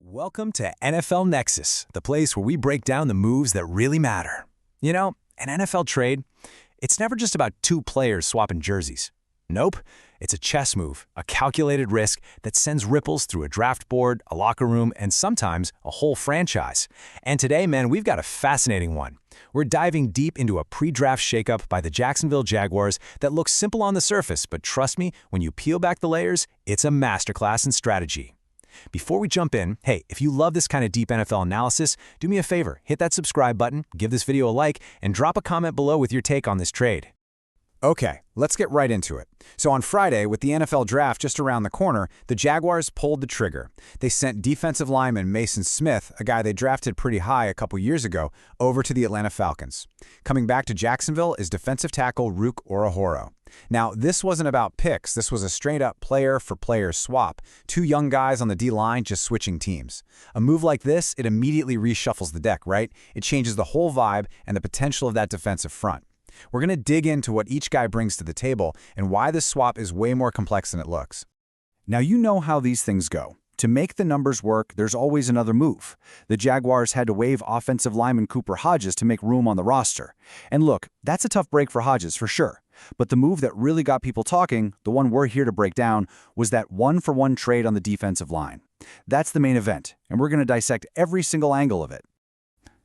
Welcome to NFL Nexus, the place where we break down the moves that really matter. You know, an NFL trade, it's never just about two players swapping jerseys. Nope, it's a chess move, a calculated risk that sends ripples through a draft board, a locker room, and sometimes a whole franchise. And today, man, we've got a fascinating one. We're diving deep into a pre-draft shakeup by the Jacksonville Jaguars that looks simple on the surface, but trust me, when you peel back the layers, it's a masterclass in strategy. Before we jump in, hey, if you love this kind of deep NFL analysis, do me a favor, hit that subscribe button, give this video a like, and drop a comment below with your take on this trade. Okay, let's get right into it. So on Friday, with the NFL draft just around the corner, the Jaguars pulled the trigger. They sent defensive lineman Mason Smith, a guy they drafted pretty high a couple years ago, over to the Atlanta Falcons. Coming back to Jacksonville is defensive tackle Ruke Orhorhoro. Now, this wasn't about picks. This was a straight-up player-for-player swap. Two young guys on the D-line just switching teams. A move like this, it immediately reshuffles the deck, right? It changes the whole vibe and the potential of that defensive front. We're going to dig into what each guy brings to the table and why this swap is way more complex than it looks. Now you know how these things go. To make the numbers work, there's always another move. The Jaguars had to waive offensive lineman Cooper Hodges to make room on the roster. And look, that's a tough break for Hodges for sure. But the move that really got people talking, the one we're here to break down, was that one-for-one trade on the defensive line. That's the main event, and we're going to dissect every single angle of it.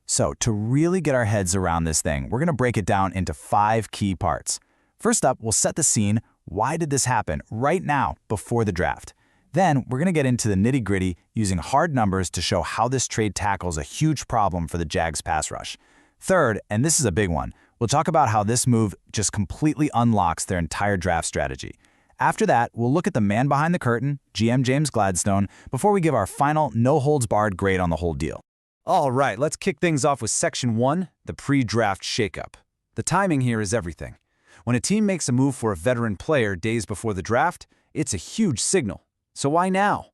So, to really get our heads around this thing, we're going to break it down into 5 key parts. First up, we'll set the scene. Why did this happen right now, before the draft? Then, we're going to get into the nitty-gritty, using hard numbers to show how this trade tackles a huge problem for the Jags pass rush. Third, and this is a big one, we'll talk about how this move just completely unlocks their entire draft strategy. After that, we'll look at the man behind the curtain, GM James Gladstone, before we give our final no-holds-barred grade on the whole deal. All right, let's kick things off with Section 1, the pre-draft shakeup. The timing here is everything. When a team makes a move for a veteran player days before the draft, it's a huge signal. So why now?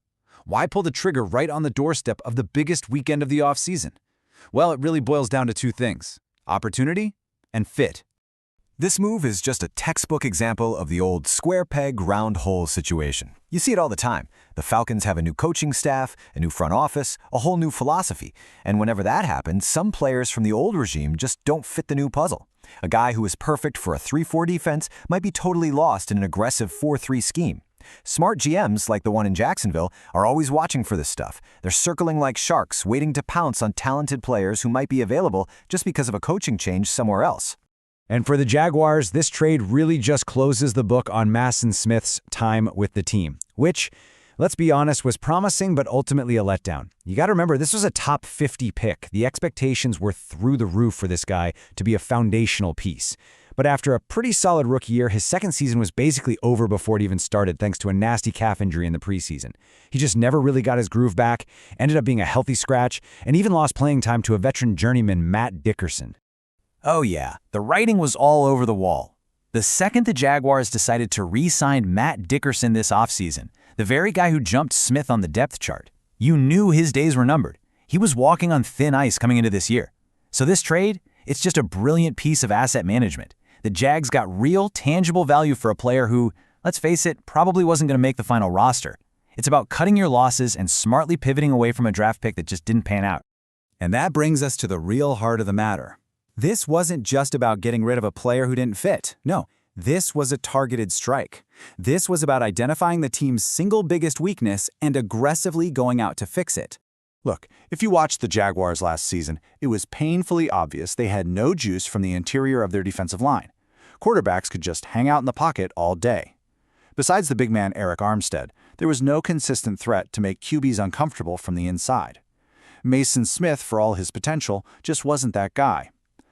Why pull the trigger right on the doorstep of the biggest weekend of the offseason? Well, it really boils down to two things: opportunity and fit. This move is just a textbook example of the old square peg, round hole situation. You see it all the time. The Falcons have a new coaching staff, a new front office, a whole new philosophy. And whenever that happens, some players from the old regime just don't fit the new puzzle. A guy who is perfect for a 3-4 defense might be totally lost in an aggressive 4-3 scheme. Smart GMs, like the one in Jacksonville, are always watching for this stuff. They're circling like sharks, waiting to pounce on talented players who might be available just because of a coaching change somewhere else. And for the Jaguars, this trade really just closes the book on Mason Smith's time with the team, which, let's be honest, was promising but ultimately a letdown. You got to remember, this was a top 50 pick. The expectations were through the roof for this guy to be a foundational piece. But after a pretty solid rookie year, his second season was basically over before it even started thanks to a nasty calf injury in the preseason. He just never really got his groove back, ended up being a healthy scratch, and even lost playing time to a veteran journeyman, Matt Dickerson. Oh yeah, the writing was all over the wall. The second the Jaguars decided to re-sign Matt Dickerson this offseason, the very guy who jumped Smith on the depth chart, you knew his days were numbered. He was walking on thin ice coming into this year. So this trade, it's just a brilliant piece of asset management. The Jags got real, tangible value for a player who, let's face it, probably wasn't going to make the final roster. It's about cutting your losses and smartly pivoting away from a draft pick that just didn't pan out. And that brings us to the real heart of the matter. This wasn't just about getting rid of a player who didn't fit. No, this was a targeted strike. This was about identifying the team's single biggest weakness and aggressively going out to fix it. Look, if you watched the Jaguars last season, it was painfully obvious they had no juice from the interior of their defensive line. Quarterbacks could just hang out in the pocket all day. Besides the big man Eric Armstead, there was no consistent threat to make QBs uncomfortable from the inside. Mason Smith, for all his potential, just wasn't that guy.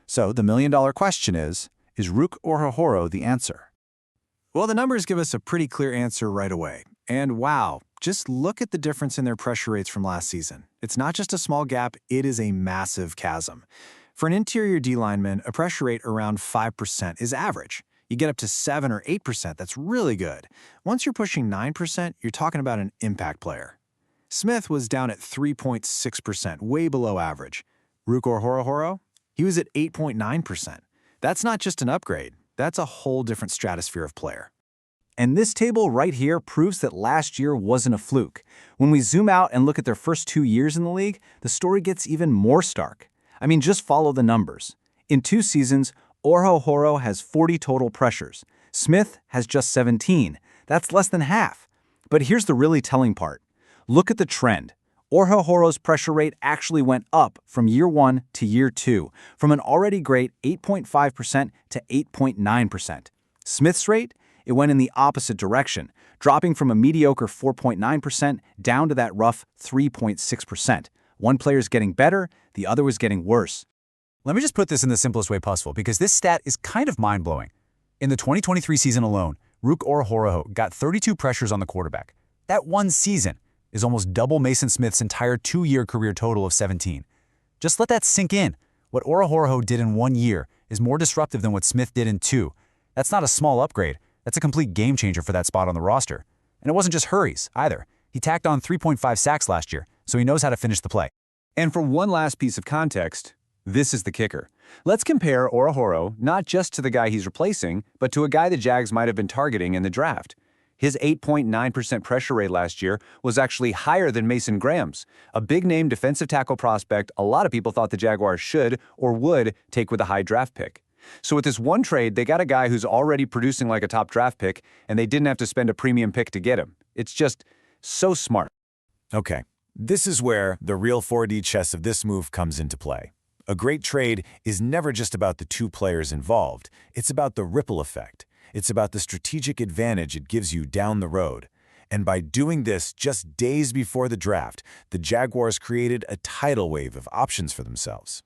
So the million-dollar question is Ruke Orhorhoro the answer? Well, the numbers give us a pretty clear answer right away. And wow, just look at the difference in their pressure rates from last season. It's not just a small gap, it is a massive chasm. For an interior D lineman, a pressure rate around 5% is average. You get up to 7 or 8%, that's really good. Once you're pushing 9%, you're talking about an impact player. Smith was down at 3.6%, way below average. Ruke Orhorhoro? He was at 8.9%. That's not just an upgrade. That's a whole different stratosphere of player. And this table right here proves that last year wasn't a fluke. When we zoom out and look at their first 2 years in the league, the story gets even more stark. I mean, just follow the numbers. In 2 seasons, Orhorhoro has 40 total pressures. Smith has just 17. That's less than half. But here's the really telling part. Look at the trend. Orhorhoro's pressure rate actually went up from year 1 to year 2, from an already great 8.5% to 8.9%. Smith's rate? It went in the opposite direction, dropping from a mediocre 4.9% down to that rough 3.6%. One player's getting better, the other was getting worse. Let me just put this in the simplest way possible, because this stat is kind of mind-blowing. In the 2023 season alone, Ruke Orhorhoro got 32 pressures on the quarterback. That one season is almost double Mason Smith's entire 2-year career total of 17. Just let that sink in. What Orhorhoro did in 1 year is more disruptive than what Smith did in 2. That's not a small upgrade. That's a complete game changer for that spot on the roster. And it wasn't just hurries, either. He tacked on 3.5 sacks last year, so he knows how to finish the play. And for one last piece of context, this is the kicker. Let's compare Orhorhoro not just to the guy he's replacing, but to a guy the Jags might have been targeting in the draft. His 8.9% pressure rate last year was actually higher than Mason Graham's, a big-name defensive tackle prospect a lot of people thought the Jaguars should or would take with a high draft pick. So with this one trade, they got a guy who's already producing like a top draft pick, and they didn't have to spend a premium pick to get him. It's just so smart. Okay, this is where the real 4D chess of this move comes into play. A great trade is never just about the 2 players involved. It's about the ripple effect. It's about the strategic advantage it gives you down the road. And by doing this just days before the draft, the Jaguars created a tidal wave of options for themselves.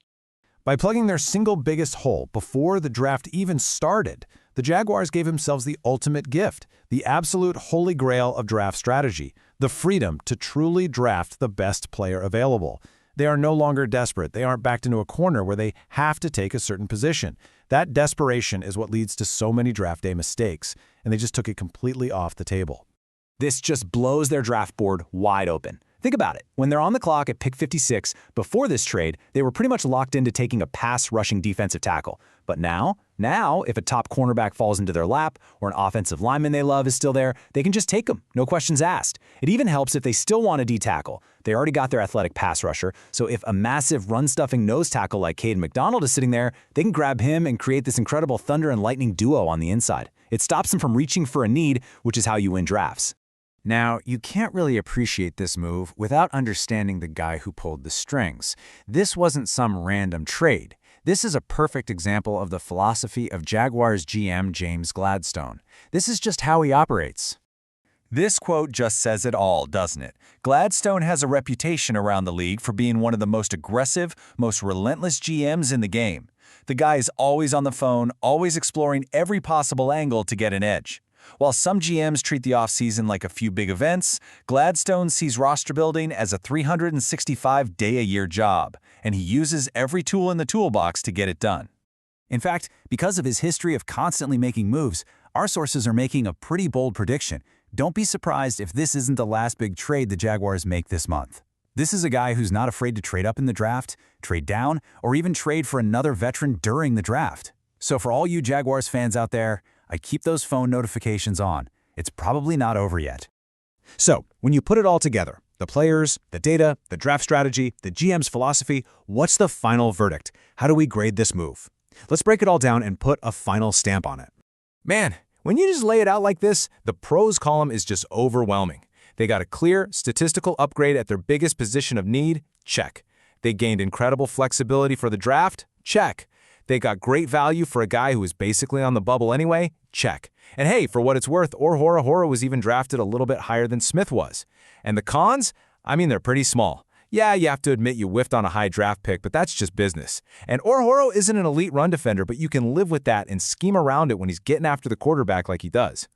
By plugging their single biggest hole before the draft even started, the Jaguars gave themselves the ultimate gift, the absolute holy grail of draft strategy, the freedom to truly draft the best player available. They are no longer desperate. They aren't backed into a corner where they have to take a certain position. That desperation is what leads to so many draft day mistakes, and they just took it completely off the table. This just blows their draft board wide open. Think about it. When they're on the clock at pick 56, before this trade, they were pretty much locked into taking a pass-rushing defensive tackle. But now, if a top cornerback falls into their lap or an offensive lineman they love is still there, they can just take them, no questions asked. It even helps if they still want a D-tackle. They already got their athletic pass rusher, so if a massive run-stuffing nose tackle like Caden McDonald is sitting there, they can grab him and create this incredible thunder and lightning duo on the inside. It stops them from reaching for a need, which is how you win drafts. Now, you can't really appreciate this move without understanding the guy who pulled the strings. This wasn't some random trade. This is a perfect example of the philosophy of Jaguars GM James Gladstone. This is just how he operates. This quote just says it all, doesn't it? Gladstone has a reputation around the league for being one of the most aggressive, most relentless GMs in the game. The guy is always on the phone, always exploring every possible angle to get an edge. While some GMs treat the offseason like a few big events, Gladstone sees roster building as a 365-day-a-year job, and he uses every tool in the toolbox to get it done. In fact, because of his history of constantly making moves, our sources are making a pretty bold prediction. Don't be surprised if this isn't the last big trade the Jaguars make this month. This is a guy who's not afraid to trade up in the draft, trade down, or even trade for another veteran during the draft. So for all you Jaguars fans out there, I keep those phone notifications on. It's probably not over yet. So, when you put it all together, the players, the data, the draft strategy, the GM's philosophy, what's the final verdict? How do we grade this move? Let's break it all down and put a final stamp on it. Man, when you just lay it out like this, the pros column is just overwhelming. They got a clear statistical upgrade at their biggest position of need? Check. They gained incredible flexibility for the draft? Check. They got great value for a guy who was basically on the bubble anyway? Check. And hey, for what it's worth, Orhorhoro was even drafted a little bit higher than Smith was. And the cons? I mean, they're pretty small. Yeah, you have to admit you whiffed on a high draft pick, but that's just business. And Orhorhoro isn't an elite run defender, but you can live with that and scheme around it when he's getting after the quarterback like he does.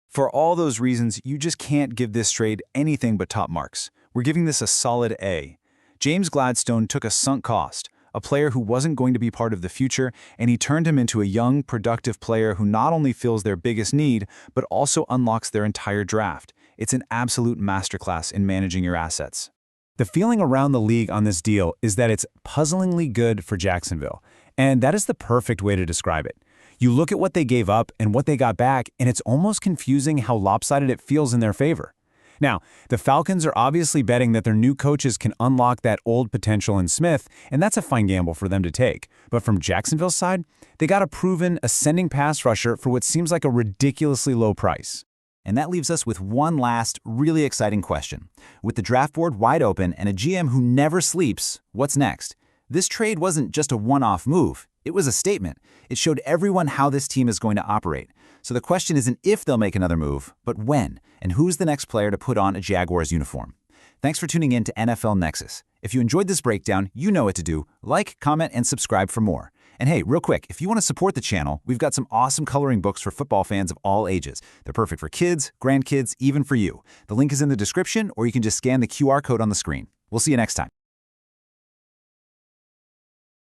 For all those reasons, you just can't give this trade anything but top marks. We're giving this a solid A. James Gladstone took a sunk cost, a player who wasn't going to be part of the future, and he turned him into a young, productive player who not only fills their biggest need, but also unlocks their entire draft. It's an absolute masterclass in managing your assets. The feeling around the league on this deal is that it's puzzlingly good for Jacksonville, and that is the perfect way to describe it. You look at what they gave up and what they got back, and it's almost confusing how lopsided it feels in their favor. Now, the Falcons are obviously betting that their new coaches can unlock that old potential in Smith, and that's a fine gamble for them to take. But from Jacksonville's side, they got a proven, ascending pass rusher for what seems like a ridiculously low price. And that leaves us with one last, really exciting question. With the draft board wide open and a GM who never sleeps, what's next? This trade wasn't just a one-off move. It was a statement. It showed everyone how this team is going to operate. So the question isn't if they'll make another move, but when, and who's the next player to put on a Jaguars uniform. Thanks for tuning in to NFL Nexus. If you enjoyed this breakdown, you know what to do. Like, comment, and subscribe for more. And hey, real quick, if you want to support the channel, we've got some awesome coloring books for football fans of all ages. They're perfect for kids, grandkids, even for you. The link is in the description, or you can just scan the QR code on the screen. We'll see you next time.